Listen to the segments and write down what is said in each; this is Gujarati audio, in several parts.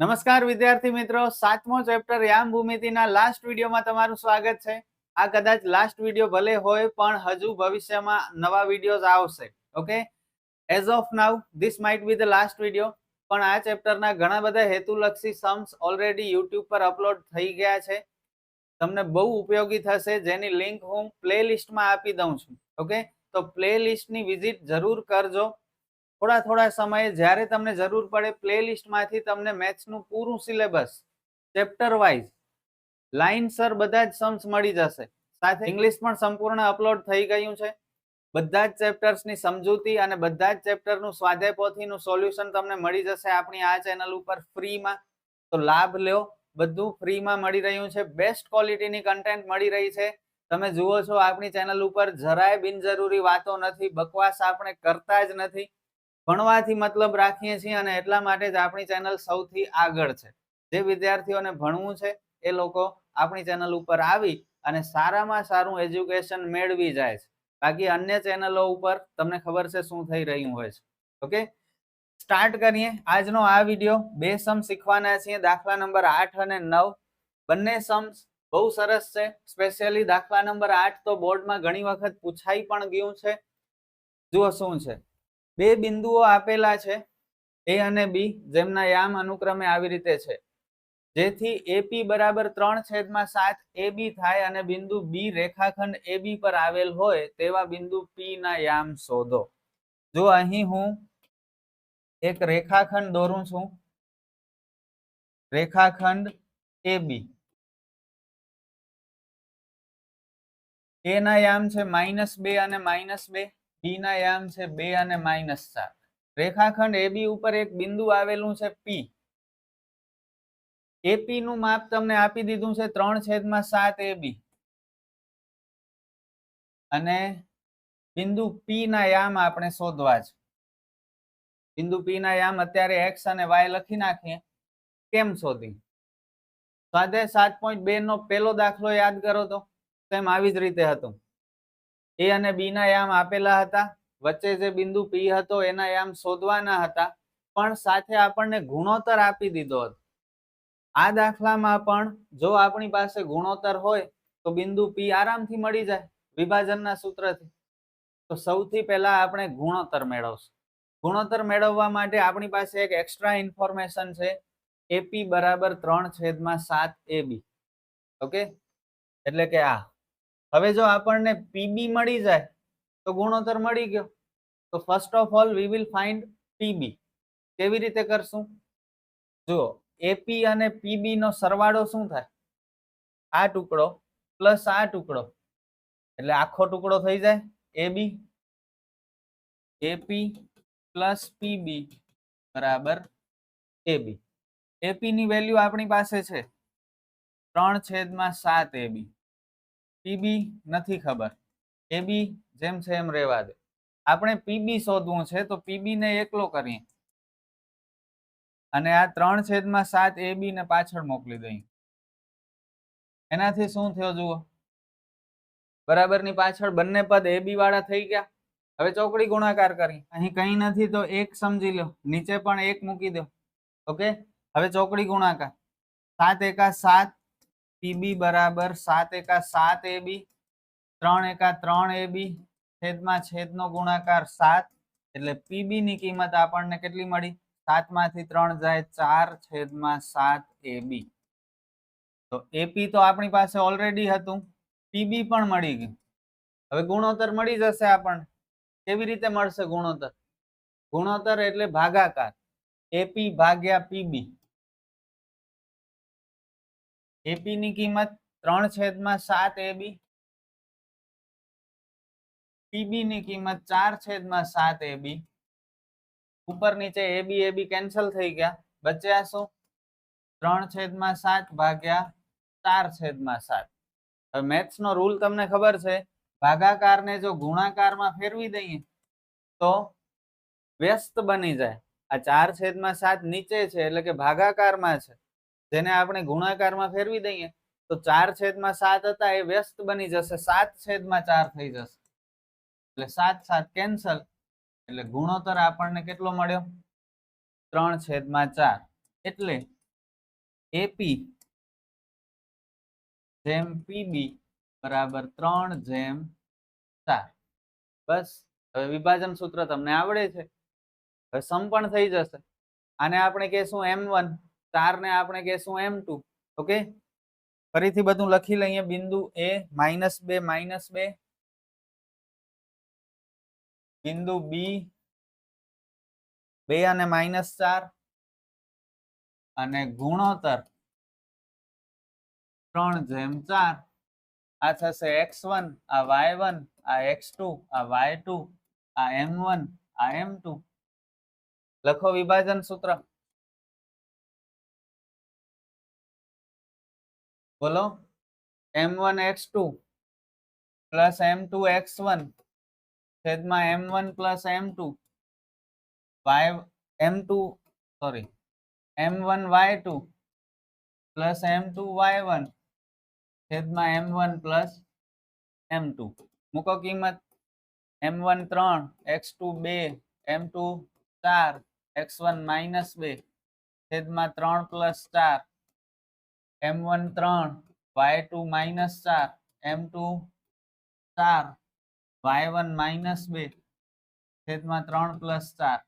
નમસ્કાર વિદ્યાર્થી મિત્રો, સાતમો ચેપ્ટર યામ ભૂમિતિના લાસ્ટ વિડીયોમાં તમારું સ્વાગત છે. આ કદાચ લાસ્ટ વિડીયો ભલે હોય પણ હજુ ભવિષ્યમાં નવા વિડીયોઝ આવશે. Okay, as of now this might be the last video. પણ આ ચેપ્ટરના ઘણા બધા હેતુલક્ષી સમ્સ ઓલરેડી યુટ્યુબ પર અપલોડ થઈ ગયા છે. તમને બહુ ઉપયોગી થશે, જેની લિંક હું પ્લેલિસ્ટમાં આપી દઉં છું. ઓકે, તો પ્લેલિસ્ટની વિઝિટ જરૂર કરજો. થોડા સમયે જ્યારે તમને જરૂર પડે પ્લેલિસ્ટમાંથી તમને મેથ્સનું પૂરું સિલેબસ ચેપ્ટર વાઇઝ લાઇનસર બધા જ સમ્સ મળી જશે. સાથે ઇંગ્લિશ પણ સંપૂર્ણ અપલોડ થઈ ગયું છે. બધા જ ચેપ્ટર્સની સમજૂતી અને બધા જ ચેપ્ટરનું સ્વાધ્યાય પોથીનું સોલ્યુશન તમને મળી જશે આપણી આ ચેનલ ઉપર ફ્રીમાં. તો લાભ લ્યો, બધું ફ્રીમાં મળી રહ્યું છે. બેસ્ટ ક્વોલિટીની કન્ટેન્ટ મળી રહી છે. તમે જુઓ છો આપણી ચેનલ ઉપર જરાય બિનજરૂરી વાતો નથી, બકવાસ આપણે કરતા જ નથી. ભણવાથી મતલબ રાખીએ છીએ અને એટલા માટે જ આપણી ચેનલ સૌથી આગળ છે. જે વિદ્યાર્થીઓને ભણવું છે એ લોકો આપણી ચેનલ ઉપર આવી અને સારામાં સારું એજ્યુકેશન મેળવી જાય છે. બાકી અન્ય ચેનલો ઉપર તમને ખબર છે શું થઈ રહ્યું હોય છે. ઓકે, સ્ટાર્ટ કરીએ આજનો આ વિડીયો. બે સમ શીખવાના છીએ, દાખલા નંબર 8 અને 9. બંને સમ્સ બહુ સરસ છે. સ્પેશિયલી દાખલા નંબર 8 તો બોર્ડમાં ઘણી વખત પૂછાઈ પણ ગયું છે. જુઓ શું છે. બે બિંદુઓ આપેલા છે એ અને બી, જેમના યામ અનુક્રમે આવી રીતે છે. જેથી એપી બરાબર 3/7 AB થાય અને બિંદુ બી રેખાખંડ AB પર આવેલ હોય તેવા બિંદુ પી ના યામ શોધો. જો અહીં હું એક રેખાખંડ દોરું છું, રેખાખંડ AB. એ ના યામ છે -2 અને -2. બી ના યામ છે 2 અને -4. રેખાખંડ AB ઉપર એક બિંદુ આવેલું છે પી. એપી નું માપ તમને આપી દીધું છે 3/7 AB અને બિંદુ પી ના યામ આપણે શોધવા છે. બિંદુ પી ના યામ અત્યારે x અને y લખી નાખીએ. કેમ શોધી? સ્વાધ્યાય 7.2 નો પહેલો દાખલો યાદ કરો તો તેમ આવી જ રીતે હતું. એ અને બી ના યામ આપેલા હતા, વચ્ચે જે બિંદુ પી હતો એના યામ શોધવાના હતા, પણ સાથે આપણને ગુણોત્તર આપી દીધો હતો. આ દાખલામાં પણ જો આપણી પાસે ગુણોત્તર હોય તો બિંદુ પી આરામથી મળી જાય વિભાજનના સૂત્રથી. તો સૌથી પહેલા આપણે ગુણોત્તર મેળવશું. ગુણોત્તર મેળવવા માટે આપણી પાસે એક એક્સ્ટ્રા ઇન્ફોર્મેશન છે. એપી બરાબર 3/7 AB. ઓકે, એટલે કે આ. હવે જો આપણને પીબી મળી જાય તો ગુણોત્તર મળી ગયો. તો first of all we will find PB. કેવી રીતે કરશું? જુઓ, એપી અને પીબી નો સરવાળો શું થાય? આ ટુકડો પ્લસ આ ટુકડો, એટલે આખો ટુકડો થઈ જાય એબી. એપી પ્લસ પીબી બરાબર એબી. એપી ની વેલ્યુ આપણી પાસે છે 3/7 AB. પીબી નથી ખબર, એબી જેમ છે એમ રહેવા દે. આપણે પીબી શોધવું છે તો પીબી ને એકલો કરીએ અને આ 3/7 AB ને પાછળ મોકલી દઈએ. એનાથી શું થયો જુઓ, બરાબર ની પાછળ બંને પદ AB વાળા થઈ ગયા. હવે ચોકડી ગુણાકાર કરી, અહીં કઈ નથી તો 1 સમજી લો, નીચે પણ 1 મૂકી દો. ઓકે, હવે ચોકડી ગુણાકાર 7 એકા 7 પીબી બરાબર 7 એકા 7 AB, 3 એકા 3 AB છેદમાં છેદનો ગુણાકાર 7, એટલે પીબી ની કિંમત આપણને કેટલી મળી? 7 માંથી 3 જાય 4/7 AB. તો એપી તો આપણી પાસે ઓલરેડી હતું, પીબી પણ મળી ગયું. હવે ગુણોત્તર મળી જશે આપણને. કેવી રીતે મળશે ગુણોત્તર? ગુણોત્તર એટલે ભાગાકાર. એપી ભાગ્યા પીબી. એપી ની કિંમત 3/7 AB, પીબી ની કિંમત 4/7 AB. ઉપર નીચે એબી એબી કેન્સલ થઈ ગયા, બચ્યા શું? 3/7 ભાગ્યા 4/7. હવે મેથ્સ નો રૂલ તમને ખબર છે, ભાગાકારને જો ગુણાકારમાં ફેરવી દઈએ તો વ્યસ્ત બની જાય. આ 4/7 નીચે છે એટલે કે ભાગાકારમાં છે, જેને આપણે ગુણાકારમાં ફેરવી દઈએ તો 4/7 હતા એ વ્યસ્ત બની જશે, 7/4 થઈ જશે. એટલે 7 કેન્સલ, એટલે ગુણોત્તર આપણને કેટલો મળ્યો? 3/4. એટલે એપી જેમ પીબી બરાબર 3/4. બસ હવે વિભાજન સૂત્ર તમને આવડે છે. હવે સમ પણ થઈ જશે. આને આપણે કહેશું m1, 4 ને આપણે કહેશું m2. ઓકે, ફરીથી બધું લખી લઈએ. બિંદુ A -2 બિંદુ B 2 અને -4 અને ગુણોત્તર 3/4. આ થશે x1, આ y1, આ x2, આ y2, આ m1, આ m2. લખો વિભાજન સૂત્ર. બોલો. m1 x2 plus m2 x1 છેદમાં m1 plus m2 m1 y2 plus m2 y1 છેદમાં m1 પ્લસ m2. મૂકો કિંમત. m1 3, x2 2, m2 4, x1 -2 છેદમાં 3 + 4, m1 3, y2 -4, m2 4, y1 -2 છેદમાં 3 + 4,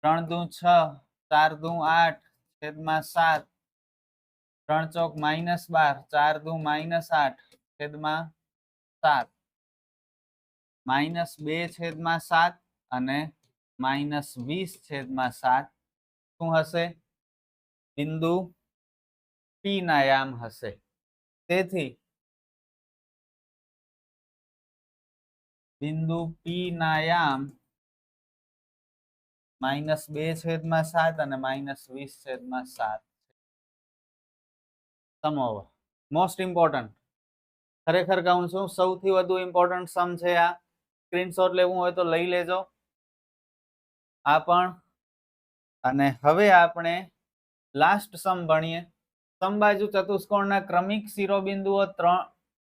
3 દુ 6, 4 દુ 8 છેદમાં 7, 3 ચોક -12, 4 દુ -8 છેદમાં 7, -2/7 અને -20/7 શું હશે? બિંદુ P ના યામ હશે. તેથી બિંદુ P ના યામ -2/7 અને -20/7. સમ ઓવર. Most important. ખરેખર કહું છું સૌથી વધુ ઇમ્પોર્ટન્ટ સમ છે આ. સ્ક્રીનશોટ લેવું હોય તો લઈ લેજો. આ પણ. અને હવે આપણે લાસ્ટ સમ ભણીએ. સમબાજુ ચતુષ્કોણના ક્રમિક શિરોબિંદુઓ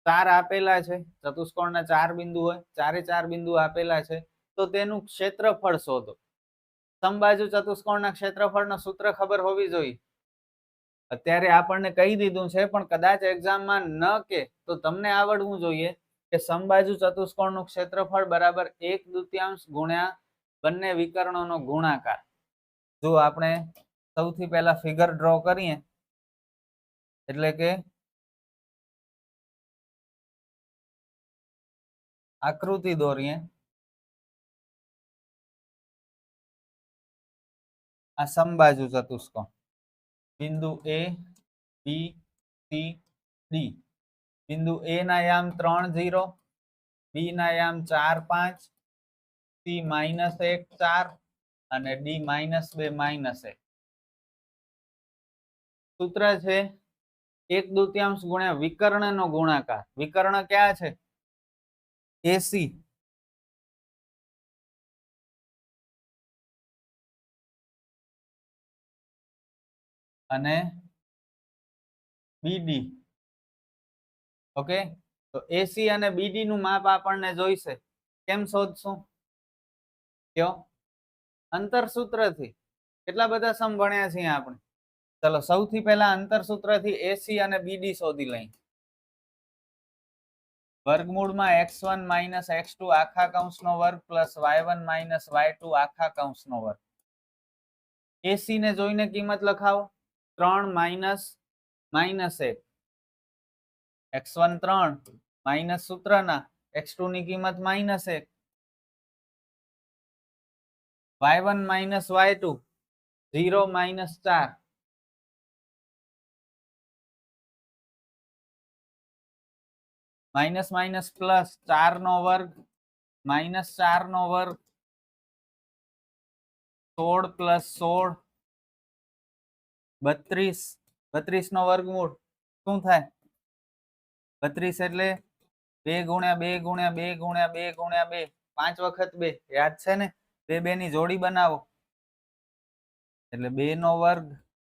4 આપેલા છે. ચતુષ્કોણના 4 બિંદુ હોય, 4 બિંદુ આપેલા છે. તો તેનું ક્ષેત્રફળ શોધો. સમબાજુ ચતુષ્કોણના ક્ષેત્રફળનું સૂત્ર ખબર હોવી જોઈએ. અત્યારે આપણને કહી દીધું છે, પણ કદાચ એક્ઝામમાં ન કે તો તમને આવડવું જોઈએ કે સમબાજુ ચતુષ્કોણનું ક્ષેત્રફળ બરાબર 1/2 ગુણ્યા બંને વિકર્ણોનો ગુણાકાર. જો આપણે સૌથી પહેલા ફિગર ડ્રો કરીએ, એટલે કે આકૃતિ દોરીએ. આ સમબાજુ ચતુષ્કોણ બિંદુ A, B, C, D. બિંદુ A ના યામ 3 0, B ના યામ 4 5, C -1 4 અને D -2 -1. સૂત્ર છે 1/2 ગુણ્યા વિકર્ણનો ગુણાકાર. વિકર્ણ ક્યાં છે? AC. અને BD. ઓકે, તો AC અને BD નું માપ આપણને જોઈશે. કેમ શોધશું? કયો? અંતર સૂત્રથી. કેટલા બધા સમ ભણ્યા છીએ આપણે. ચલો સૌથી પહેલા અંતર સૂત્રથી AC અને BD શોધી લઈએ. વર્ગમૂળમાં x1 - x2 આખા કૌંસનો વર્ગ પ્લસ y1 - y2 આખા કૌંસનો વર્ગ. AC ને જોઈને કિંમત લખાવો. 3 -1, x1 3 માઇનસ સૂત્રના x2 ની કિંમત -1, y1 - y2 0 -4, minus minus plus 4 નો વર્ગ -4 નો વર્ગ 16 + 16 32 નો વર્ગમૂળ શું થાય? 32 એટલે 2 × 2 × 2 × 2 × 2 5 વખત 2. યાદ છે ને? 2 2 ની જોડી બનાવો એટલે 2 નો વર્ગ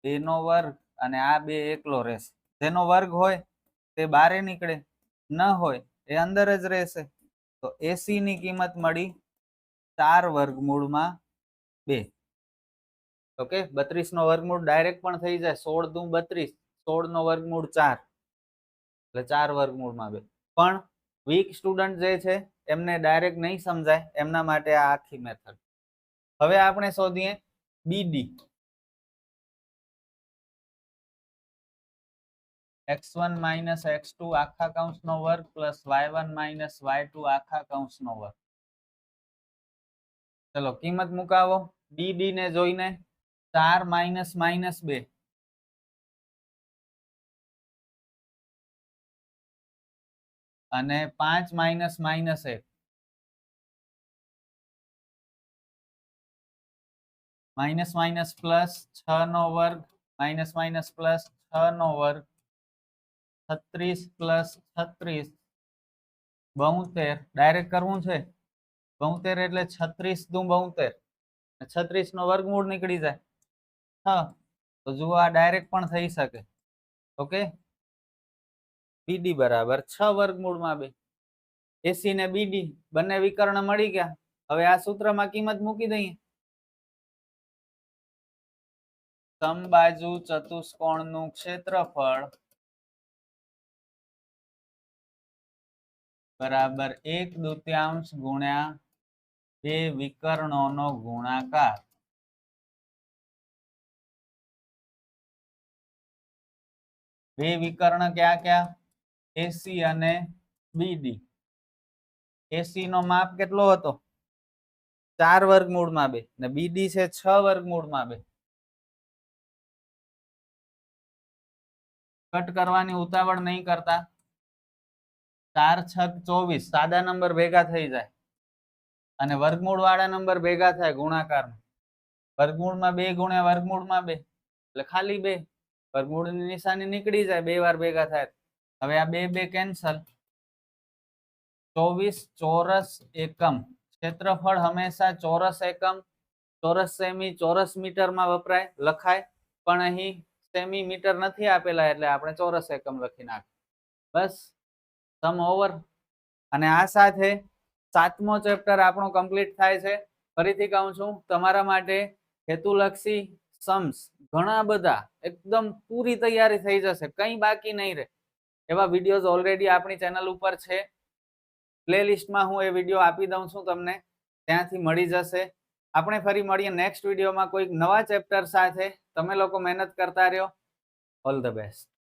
2 નો વર્ગ અને આ 2 એકલો રહેશે. જેનો વર્ગ હોય તે બારે નીકળે, ન હોય એ અંદર જ રહેશે. તો AC ની કિંમત મળી 4 √ 2. ઓકે 32 નો વર્ગમૂળ ડાયરેક્ટ પણ થઈ જાય 16 દુ 32 16 નો વર્ગમૂળ 4 એટલે 4 વર્ગમૂળમાં 2 પણ વીક સ્ટુડન્ટ જે છે એમને ડાયરેક્ટ નહીં સમજાય એમના માટે આ આખી મેથડ. હવે આપણે શોધીએ બીડી. x1 માઇનસ x2 આખા કૌંસનો વર્ગ પ્લસ y1 માઇનસ y2 આખા કૌંસનો વર્ગ. ચલો કિંમત મુકાવો. ડી ને જોઈને 4 માઇનસ માઇનસ 2 અને 5 minus minus 1 minus minus plus 6 નો વર્ગ માઇનસ માઇનસ પ્લસ 6 નો વર્ગ 36 પ્લસ 36 72 ડાયરેક્ટ કરવું છે 72 એટલે 36 દુ 72 36 નો વર્ગમૂળ નીકળી જાય. હા તો જુઓ આ ડાયરેક્ટ પણ થઈ શકે. ઓકે બીડી બરાબર 6 વર્ગમૂળમાં 2. એસી ને બીડી બંને વિકર્ણ મળી ગયા. હવે આ સૂત્રમાં કિંમત મૂકી દઈએ. સમબાજુ ચતુષ્કોણનું ક્ષેત્રફળ બરાબર 1/2 ગુણ્યા 2 વિકર્ણોનો ગુણાકાર. બે વિકર્ણ ક્યાં ક્યાં? એસી અને બીડી. એસી નો માપ કેટલો હતો? 4 વર્ગમૂળમાં 2 ને બીડી છે 6 વર્ગમૂળમાં 2. કટ કરવાની ઉતાવળ નહીં કરતા. 4 6 24 સાદા નંબર ભેગા થઈ જાય અને વર્ગમૂળ વાળા નંબર ભેગા થાય ગુણાકારમાં. વર્ગમૂળમાં 2 ગુણ્યા વર્ગમૂળમાં 2 એટલે ખાલી 2. વર્ગમૂળની નિશાની નીકળી જાય 2 વાર ભેગા થાય. હવે આ 2 2 કેન્સલ. 24 ચોરસ એકમ. ક્ષેત્રફળ હંમેશા ચોરસ એકમ ચોરસ સેમી ચોરસ મીટરમાં વપરાય લખાય પણ અહીં સેમી મીટર નથી આપેલા એટલે આપણે ચોરસ એકમ લખી નાખીએ. બસ સમ ઓવર. અને આ સાથે 7મો ચેપ્ટર આપણો કમ્પ્લીટ થાય છે. ફરીથી કહું છું તમારા માટે હેતુલક્ષી सम्स ઘણા બધા એકદમ પૂરી તૈયારી થઈ જશે કંઈ બાકી નહીં રહે એવા વિડિયોઝ ઓલરેડી આપણી ચેનલ ઉપર છે. પ્લેલિસ્ટમાં હું એ વિડિયો આપી દઉં છું તમને ત્યાંથી મળી જશે. આપણે ફરી મળીએ નેક્સ્ટ વિડિયોમાં કોઈક નવા ચેપ્ટર સાથે. તમે લોકો મહેનત કરતા રહ્યો. All the best.